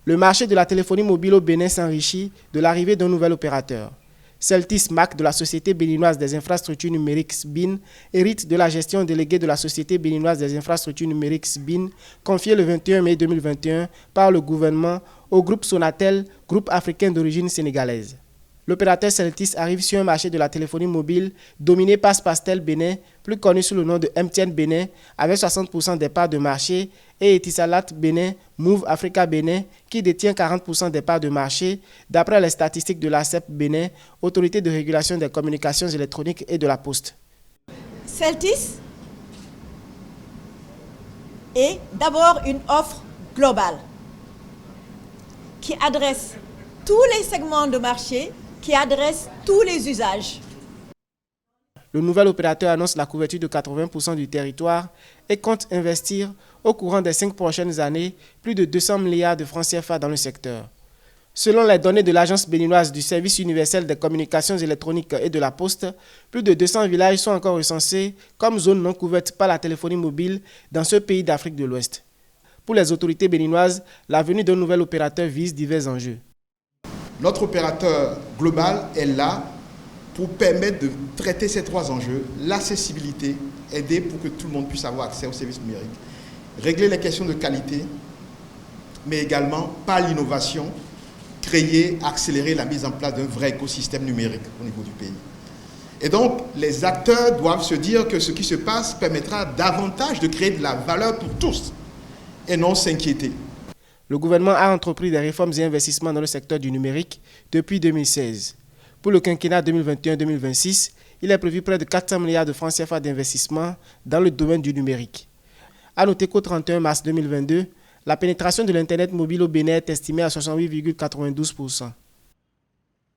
Le marché de la téléphonie mobile au Bénin s'enrichit de l'arrivée d'un nouvel opérateur. Celtis Mac de la Société béninoise des infrastructures numériques SBIN hérite de la gestion déléguée de la Société béninoise des infrastructures numériques SBIN, confiée le 21 mai 2021 par le gouvernement au groupe Sonatel, groupe africain d'origine sénégalaise. L'opérateur Celtis arrive sur un marché de la téléphonie mobile dominé par Spastel Bénin, plus connu sous le nom de MTN Bénin, avec 60% des parts de marché, et Etisalat Bénin, Move Africa Bénin, qui détient 40% des parts de marché, d'après les statistiques de l'ARCEP Bénin, Autorité de régulation des communications électroniques et de la poste. Celtis est d'abord une offre globale qui adresse tous les segments de marché, qui adresse tous les usages. Le nouvel opérateur annonce la couverture de 80% du territoire et compte investir au courant des 5 prochaines années plus de 200 milliards de francs CFA dans le secteur. Selon les données de l'Agence béninoise du service universel des communications électroniques et de la poste, plus de 200 villages sont encore recensés comme zones non couvertes par la téléphonie mobile dans ce pays d'Afrique de l'Ouest. Pour les autorités béninoises, la venue d'un nouvel opérateur vise divers enjeux. Notre opérateur global est là pour permettre de traiter ces 3 enjeux, l'accessibilité, aider pour que tout le monde puisse avoir accès aux services numériques, régler les questions de qualité, mais également par l'innovation, créer, accélérer la mise en place d'un vrai écosystème numérique au niveau du pays. Et donc, les acteurs doivent se dire que ce qui se passe permettra davantage de créer de la valeur pour tous et non s'inquiéter. Le gouvernement a entrepris des réformes et investissements dans le secteur du numérique depuis 2016. Pour le quinquennat 2021-2026, il est prévu près de 400 milliards de francs CFA d'investissement dans le domaine du numérique. À noter qu'au 31 mars 2022, la pénétration de l'Internet mobile au Bénin est estimée à 68,92%.